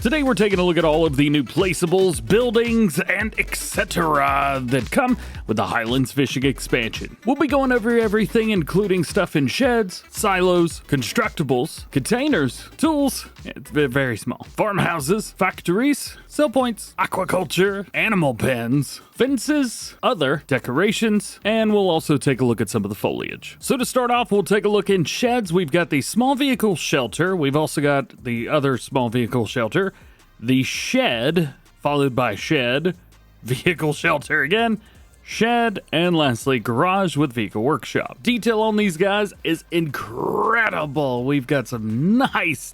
Today we're taking a look at all of the new placeables, buildings, and etc. that come with the Highlands fishing expansion. We'll be going over everything, including stuff in sheds, silos, constructibles, containers, tools, it's very small, farmhouses, factories, sell points, aquaculture, animal pens, fences, other decorations, and we'll also take a look at some of the foliage. So to start off, we'll take a look in sheds. We've got the small vehicle shelter. We've also got the other small vehicle shelter, the shed, followed by shed, vehicle shelter again, shed, and lastly, garage with vehicle workshop. Detail on these guys is incredible. We've got some nice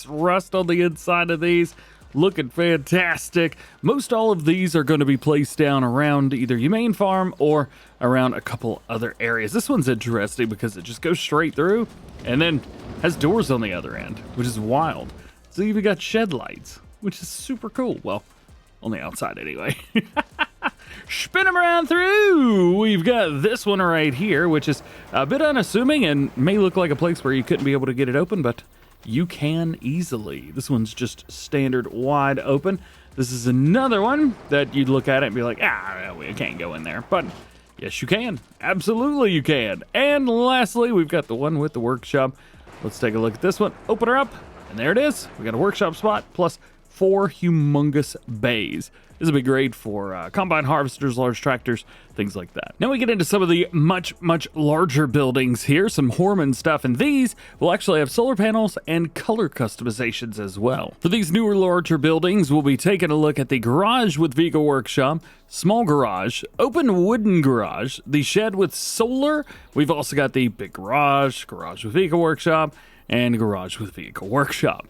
rust on the inside of these. Looking fantastic. Most all of these are going to be placed down around either your main farm or around a couple other areas. This one's interesting because it just goes straight through and then has doors on the other end, which is wild. So you've got shed lights, which is super cool. Well, on the outside anyway. Spin them around through. We've got this one right here, which is a bit unassuming and may look like a place where you couldn't be able to get it open, but you can easily. This one's just standard wide open. This is another one that you'd look at it and be like, we can't go in there. But yes, you can. Absolutely you can. And lastly, we've got the one with the workshop. Let's take a look at this one. Open her up, and there it is. We got a workshop spot plus 4 humongous bays. This will be great for combine harvesters, large tractors, things like that. Now we get into some of the much larger buildings here, some Horman stuff, and these will actually have solar panels and color customizations as well. For these newer, larger buildings, we'll be taking a look at the garage with vehicle workshop, small garage, open wooden garage, the shed with solar. We've also got the big garage, garage with vehicle workshop, and garage with vehicle workshop.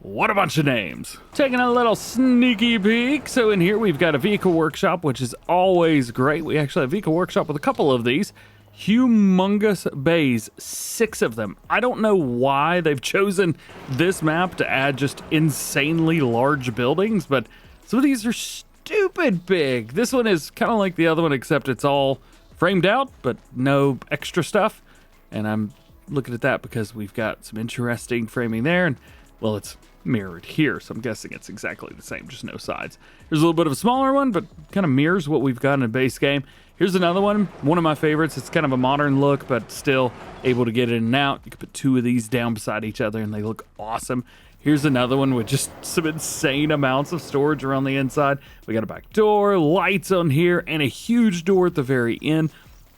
What a bunch of names. Taking a little sneaky peek. So in here we've got a vehicle workshop, which is always great. We actually have a vehicle workshop with a couple of these. Humongous bays, 6 of them. I don't know why they've chosen this map to add just insanely large buildings, but some of these are stupid big. This one is kind of like the other one, except it's all framed out, but no extra stuff. And I'm looking at that because we've got some interesting framing there, and well, it's mirrored here, so I'm guessing it's exactly the same, just no sides. Here's a little bit of a smaller one, but kind of mirrors what we've got in a base game. Here's another one of my favorites. It's kind of a modern look, but still able to get in and out. You can put 2 of these down beside each other, and they look awesome. Here's another one with just some insane amounts of storage around the inside. We got a back door, lights on here, and a huge door at the very end.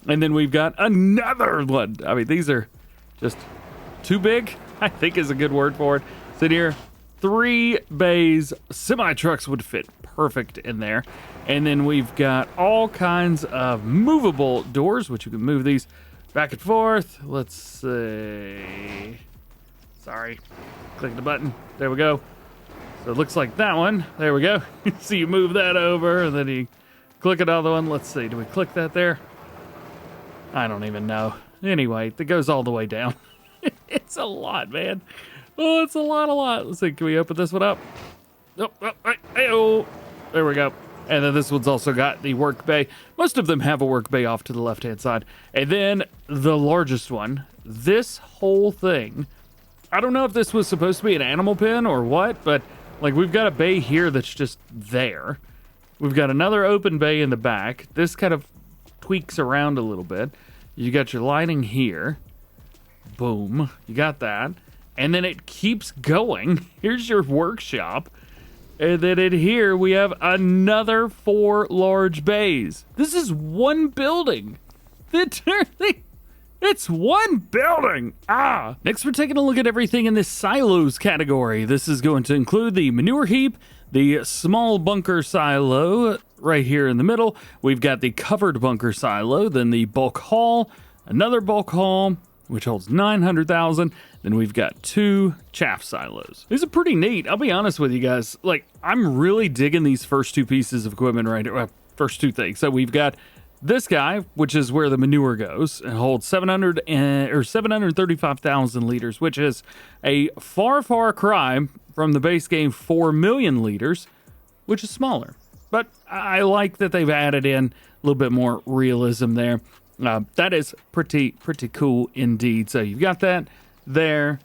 And then we've got another one. I mean, these are just too big, I think is a good word for it. So here, 3 bays, semi-trucks would fit perfect in there. And then we've got all kinds of movable doors, which you can move these back and forth. Let's see. Sorry, click the button. There we go. So it looks like that one. There we go. So you move that over, and then you click another one. Let's see, do we click that there? I don't even know. Anyway, it goes all the way down. It's a lot, man. Oh, it's a lot. Let's see, can we open this one up? Oh, there we go. And then this one's also got the work bay. Most of them have a work bay off to the left-hand side. And then the largest one, this whole thing, I don't know if this was supposed to be an animal pen or what, but like we've got a bay here that's just there. We've got another open bay in the back. This kind of tweaks around a little bit. You got your lighting here. Boom, you got that. And then it keeps going. Here's your workshop. And then in here, we have another 4 large bays. This is one building. It's one building. Next, we're taking a look at everything in this silos category. This is going to include the manure heap, the small bunker silo right here in the middle. We've got the covered bunker silo, then the bulk haul, another bulk haul, which holds 900,000. Then we've got 2 chaff silos. These are pretty neat. I'll be honest with you guys. Like, I'm really digging these first 2 pieces of equipment right here. Well, first 2 things. So we've got this guy, which is where the manure goes. It holds 735,000 liters, which is a far cry from the base game 4 million liters, which is smaller. But I like that they've added in a little bit more realism there. That is pretty cool indeed. So you've got that there.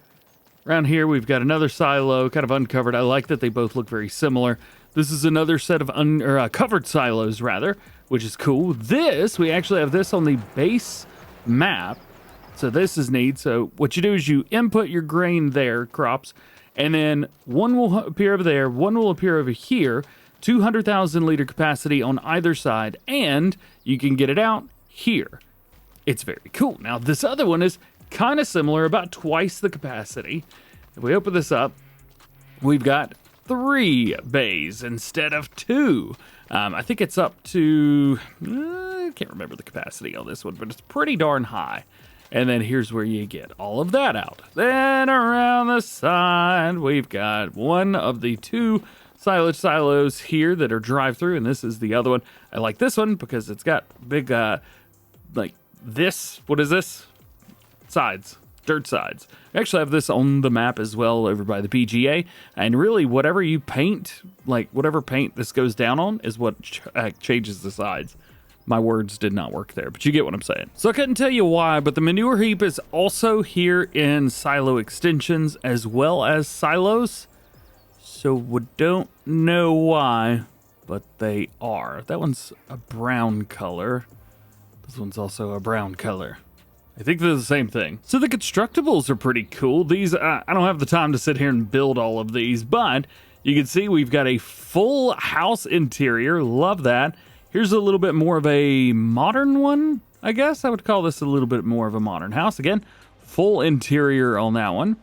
Around here, we've got another silo, kind of uncovered. I like that they both look very similar. This is another set of covered silos, rather, which is cool. This, we actually have this on the base map. So this is neat. So what you do is you input your grain there, crops, and then one will appear over there, one will appear over here, 200,000 liter capacity on either side, and you can get it out here. It's very cool. Now, this other one is kind of similar, about twice the capacity. If we open this up, we've got 3 bays instead of 2. I think it's up to, I can't remember the capacity on this one, but it's pretty darn high. And then here's where you get all of that out. Then around the side, we've got one of the 2 silage silos here that are drive-through, and this is the other one. I like this one because it's got big, like this, what is this? Sides, dirt sides. I actually have this on the map as well over by the PGA, and really whatever you paint, like whatever paint this goes down on is what changes the sides. My words did not work there, but you get what I'm saying. So I couldn't tell you why, but the manure heap is also here in silo extensions as well as silos. So we don't know why, but they are. That one's a brown color. This one's also a brown color. I think they're the same thing. So the Constructibles are pretty cool. These, I don't have the time to sit here and build all of these, but you can see we've got a full house interior. Love that. Here's a little bit more of a modern one, I guess. I would call this a little bit more of a modern house. Again, full interior on that one.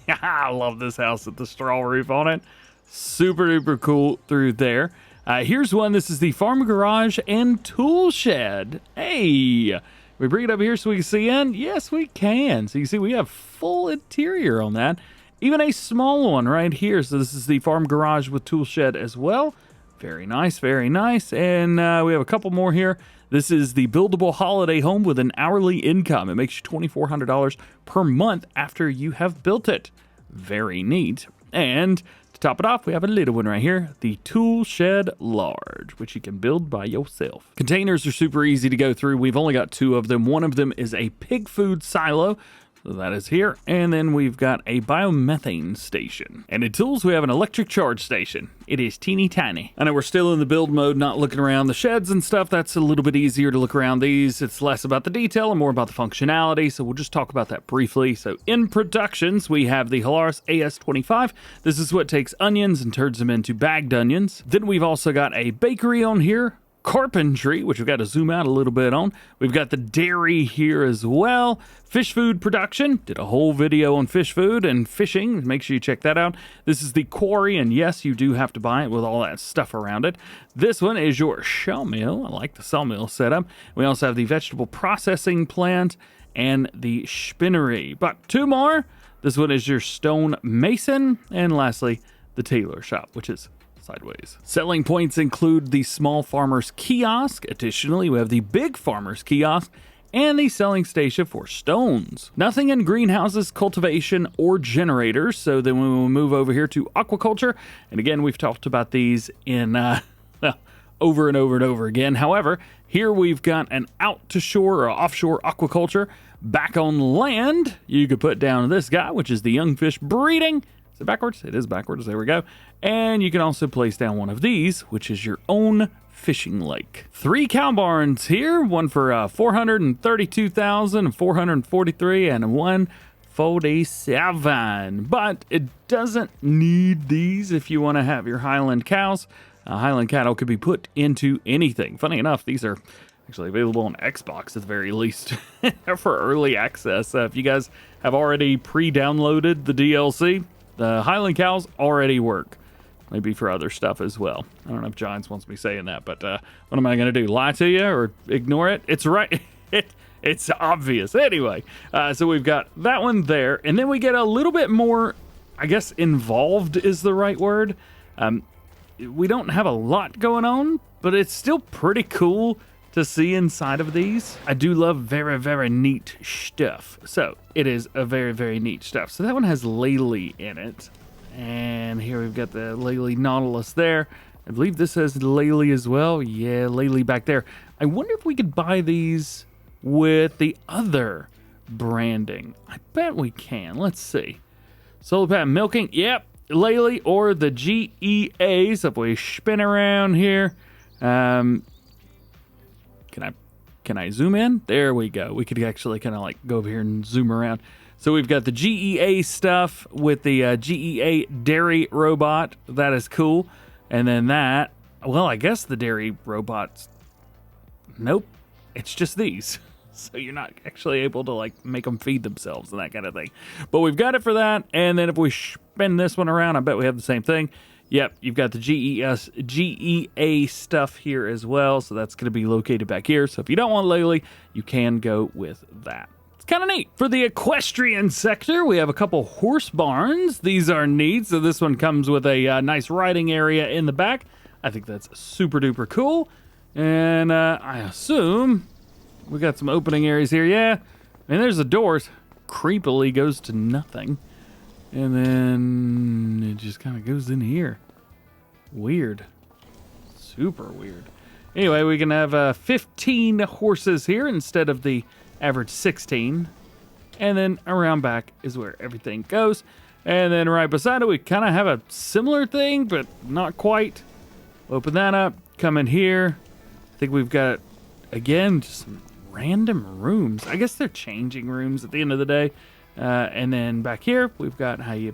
I love this house with the straw roof on it. Super duper cool through there. Here's one. This is the farm garage and tool shed. Hey, we bring it up here so we can see in. Yes, we can. So you see we have full interior on that. Even a small one right here. So this is the farm garage with tool shed as well. Very nice, very nice. And we have a couple more here. This is the buildable holiday home with an hourly income. It makes you $2,400 per month after you have built it. Very neat. And to top it off, we have a little one right here, the Tool Shed Large, which you can build by yourself. Containers are super easy to go through. We've only got 2 of them. One of them is a pig food silo. So that is here. And then we've got a biomethane station. And in tools, we have an electric charge station. It is teeny tiny. I know we're still in the build mode, not looking around the sheds and stuff. That's a little bit easier to look around these. It's less about the detail and more about the functionality. So we'll just talk about that briefly. So in productions, we have the Highlands FS25. This is what takes onions and turns them into bagged onions. Then we've also got a bakery on here. Carpentry, which we've got to zoom out a little bit on. We've got the dairy here as well. Fish food production. Did a whole video on fish food and fishing. Make sure you check that out. This is the quarry, and yes, you do have to buy it with all that stuff around it. This one is your sawmill. I like the sawmill setup. We also have the vegetable processing plant and the spinnery. But 2 more. This one is your stone mason. And lastly, the tailor shop, which is sideways. Selling points include the small farmer's kiosk. Additionally, we have the big farmer's kiosk and the selling station for stones. Nothing in greenhouses, cultivation, or generators. So then we will move over here to aquaculture. And again, we've talked about these in over and over and over again. However, here we've got an out to shore or offshore aquaculture. Back on land, you could put down this guy, which is the young fish breeding. Is it backwards? It is backwards. There we go. And you can also place down one of these, which is your own fishing lake. 3 cow barns here. One for 432,443 and 147. But it doesn't need these if you want to have your Highland cows. Highland cattle could be put into anything. Funny enough, these are actually available on Xbox at the very least for early access. If you guys have already pre-downloaded the DLC, the Highland cows already work. Maybe for other stuff as well. I don't know if Giants wants me saying that, but what am I going to do? Lie to you or ignore it? It's right. It's obvious. Anyway, so we've got that one there. And then we get a little bit more, I guess, involved is the right word. We don't have a lot going on, but it's still pretty cool to see inside of these. I do love very, very neat stuff. So it is a very, very neat stuff. So that one has Laylee in it. And here we've got the Laylee Nautilus there. I believe this has Laylee as well. Yeah, Laylee back there. I wonder if we could buy these with the other branding. I bet we can. Let's see. Solar panel milking. Yep. Laley or the GEA. So if we spin around here, can I zoom in? There we go. We could actually kind of like go over here and zoom around. So we've got the GEA stuff with the GEA dairy robot. That is cool. And then that, well, I guess the dairy robots, nope, it's just these. So you're not actually able to like make them feed themselves and that kind of thing. But we've got it for that. And then if we spin this one around, I bet we have the same thing. Yep, you've got the GEA stuff here as well. So that's going to be located back here. So if you don't want Laley, you can go with that. Kind of neat. For the equestrian sector, we have a couple horse barns. These are neat. So this one comes with a nice riding area in the back. I think that's super duper cool. And I assume we got some opening areas here. Yeah. And there's the doors. Creepily goes to nothing. And then it just kind of goes in here. Weird. Super weird. Anyway, we can have 15 horses here instead of the average 16, and then around back is where everything goes. And then right beside it, we kind of have a similar thing, but not quite. Open that up, come in here. I think we've got, again, just some random rooms. I guess they're changing rooms at the end of the day. And then back here, we've got how you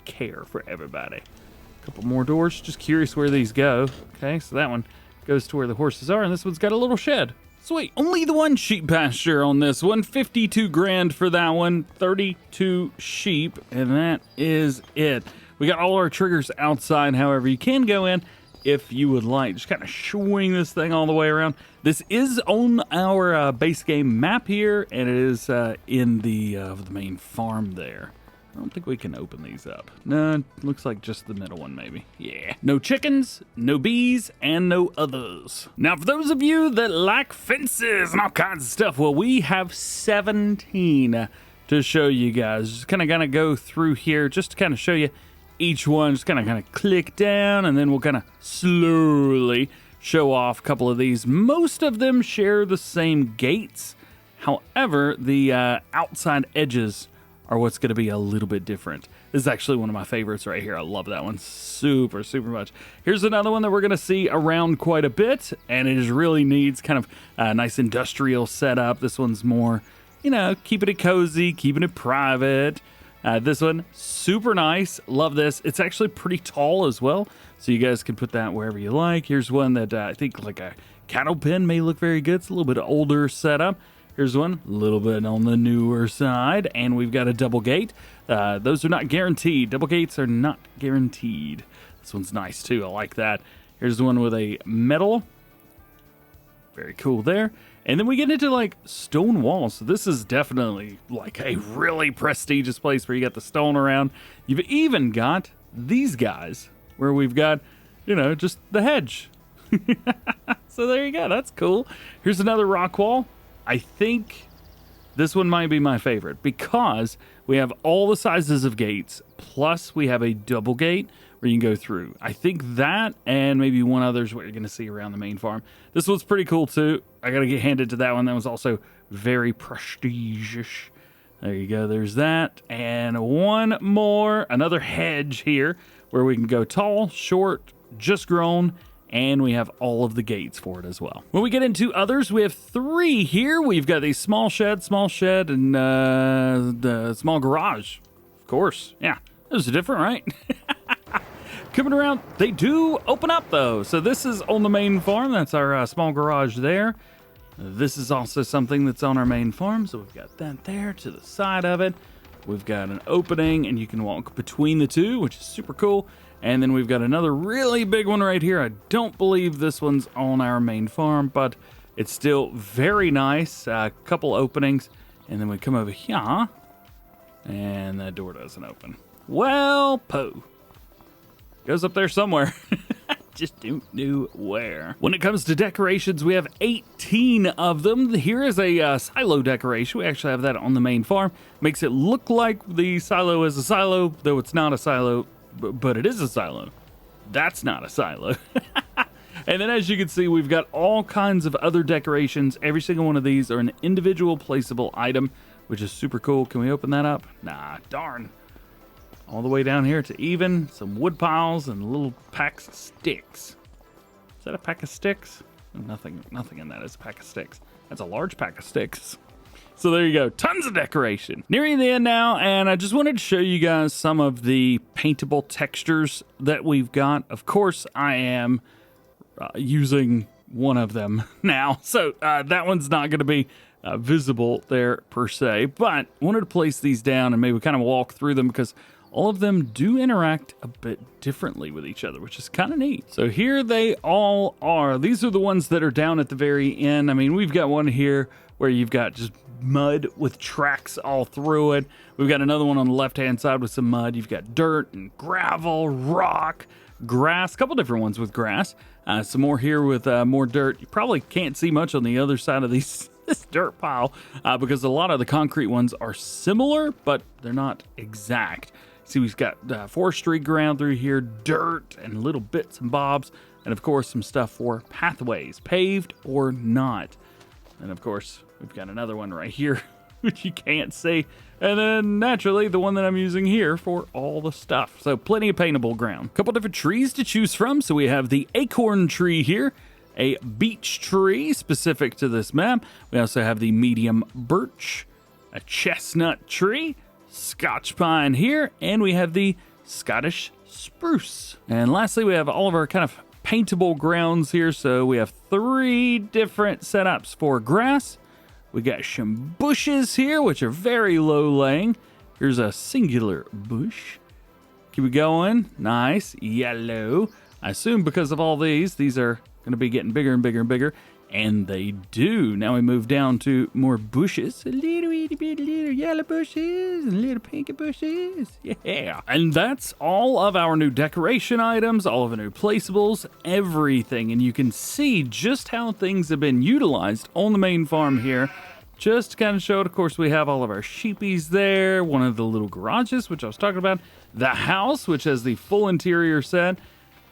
care for everybody. A couple more doors. Just curious where these go. Okay, so that one goes to where the horses are, and this one's got a little shed. Sweet. Only the one sheep pasture on this one. 52 grand for that one. 32 sheep, and that is it. We got all our triggers outside. However, you can go in if you would like. Just kind of swing this thing all the way around. This is on our base game map here, and it is in the main farm there. I don't think we can open these up. No, looks like just the middle one maybe. Yeah. No chickens, no bees, and no others. Now, for those of you that like fences and all kinds of stuff, well, we have 17 to show you guys. Just kind of gonna go through here just to kind of show you each one. Just kind of click down, and then we'll kind of slowly show off a couple of these. Most of them share the same gates. However, the outside edges are what's going to be a little bit different. This is actually one of my favorites right here. I love that one super, super much. Here's another one that we're going to see around quite a bit, and it is really needs kind of a nice industrial setup. This one's more, you know, keeping it cozy, keeping it private. This one, super nice. Love this. It's actually pretty tall as well, so you guys can put that wherever you like. Here's one that I think like a cattle pen may look very good. It's a little bit older setup. Here's one, a little bit on the newer side, and we've got a double gate. Those are not guaranteed. Double gates are not guaranteed. This one's nice, too. I like that. Here's the one with a metal. Very cool there. And then we get into, like, stone walls. So this is definitely, like, a really prestigious place where you got the stone around. You've even got these guys where we've got, you know, just the hedge. So there you go. That's cool. Here's another rock wall. I think this one might be my favorite because we have all the sizes of gates, plus we have a double gate where you can go through. I think that and maybe one other is what you're going to see around the main farm. This one's pretty cool too. I got to get handed to that one. That was also very prestigious. There you go. There's that. And one more, another hedge here where we can go tall, short, just grown, and we have all of the gates for it as well. When we get into others, we have 3 here. We've got a small shed, and the small garage. Of course, yeah, those are different, right? Coming around, they do open up though. So this is on the main farm. That's our small garage there. This is also something that's on our main farm. So we've got that there to the side of it. We've got an opening and you can walk between the two, which is super cool. And then we've got another really big one right here. I don't believe this one's on our main farm, but it's still very nice. A couple openings. And then we come over here, and that door doesn't open. Well, Poe. Goes up there somewhere. Just don't know where. When it comes to decorations, we have 18 of them. Here is a silo decoration. We actually have that on the main farm. Makes it look like the silo is a silo, though it's not a silo. But it is a silo. That's not a silo. And then as you can see, we've got all kinds of other decorations. Every single one of these are an individual placeable item, which is super cool. Can we open that up? Nah, darn. all the way down here to even, some wood piles and little packs of sticks. Is that a pack of sticks? Nothing in that is a pack of sticks. That's a large pack of sticks. So there you go, tons of decoration. Nearing the end now, and I just wanted to show you guys some of the paintable textures that we've got. Of course, I am using one of them now, so that one's not going to be visible there per se, but I wanted to place these down and maybe kind of walk through them because all of them do interact a bit differently with each other, which is kind of neat. So here they all are. These are the ones that are down at the very end. I mean, we've got one here where you've got just mud with tracks all through it. We've got another one on the left-hand side with some mud. You've got dirt and gravel, rock, grass, a couple different ones with grass. Some more here with more dirt. You probably can't see much on the other side of this dirt pile because a lot of the concrete ones are similar, but they're not exact. See, we've got forestry ground through here, dirt and little bits and bobs, and of course some stuff for pathways, paved or not. And of course, we've got another one right here, which you can't see. And then naturally, the one that I'm using here for all the stuff. So plenty of paintable ground. A couple different trees to choose from. So we have the acorn tree here, a beech tree specific to this map. We also have the medium birch, a chestnut tree, Scotch pine here, and we have the Scottish spruce. And lastly, we have all of our kind of paintable grounds here. So we have 3 different setups for grass. We got some bushes here, which are very low laying. Here's a singular bush. Keep it going. Nice. Yellow. I assume because of all these are going to be getting bigger and bigger and bigger. And they do. Now we move down to more bushes. A little itty bitty little yellow bushes and little pinky bushes. Yeah. And that's all of our new decoration items, all of the new placeables, everything. And you can see just how things have been utilized on the main farm here. Just to kind of show it, of course, we have all of our sheepies there. One of the little garages, which I was talking about. The house, which has the full interior set.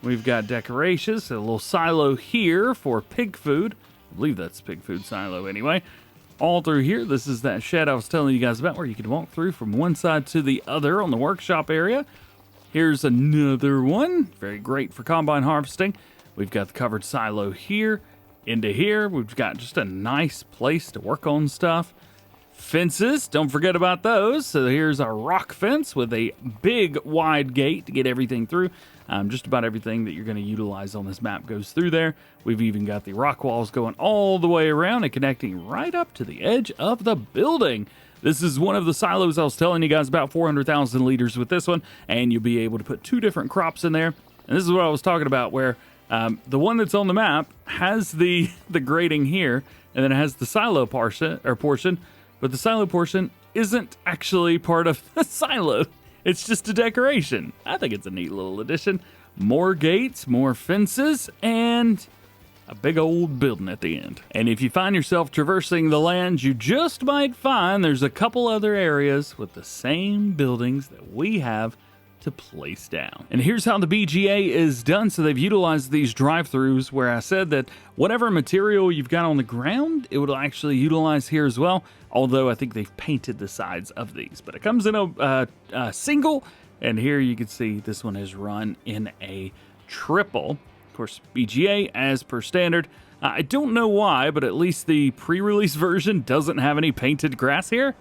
We've got decorations, a little silo here for pig food. I believe that's pig food silo anyway. All through here, this is that shed I was telling you guys about where you can walk through from one side to the other on the workshop area. Here's another one, very great for combine harvesting. We've got the covered silo here. Into here, we've got just a nice place to work on stuff. Fences, don't forget about those. So here's our rock fence with a big wide gate to get everything through. Just about everything that you're going to utilize on this map goes through there. We've even got the rock walls going all the way around and connecting right up to the edge of the building. This is one of the silos I was telling you guys about, 400,000 liters with this one, and you'll be able to put 2 different crops in there. And this is what I was talking about, where the one that's on the map has the grading here, and then it has the silo portion, but the silo portion isn't actually part of the silo. It's just a decoration. I think it's a neat little addition. More gates, more fences, and a big old building at the end. And if you find yourself traversing the land, you just might find there's a couple other areas with the same buildings that we have to place down. And here's how the BGA is done. So they've utilized these drive-throughs where I said that whatever material you've got on the ground, it will actually utilize here as well. Although I think they've painted the sides of these, but it comes in a single, and here you can see this one is run in a triple. Of course, BGA as per standard. I don't know why, but at least the pre-release version doesn't have any painted grass here.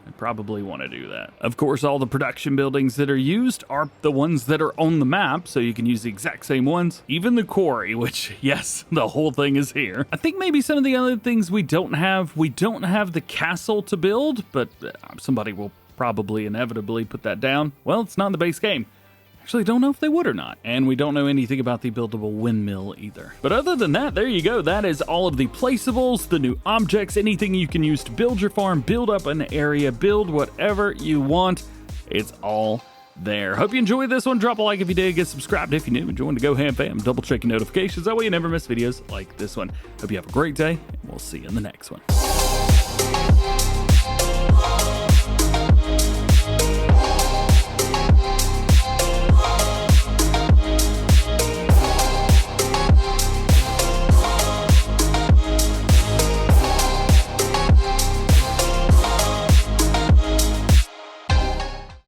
I probably want to do that. Of course, all the production buildings that are used are the ones that are on the map, so you can use the exact same ones. Even the quarry, which, yes, the whole thing is here. I think maybe some of the other things we don't have the castle to build, but somebody will probably inevitably put that down. Well, it's not in the base game. Actually, don't know if they would or not. And we don't know anything about the buildable windmill either. But other than that, there you go. That is all of the placeables, the new objects, anything you can use to build your farm, build up an area, build whatever you want. It's all there. Hope you enjoyed this one. Drop a like if you did. Get subscribed if you're new. And join the GoHam fam. Double check your notifications. That way you never miss videos like this one. Hope you have a great day, and we'll see you in the next one.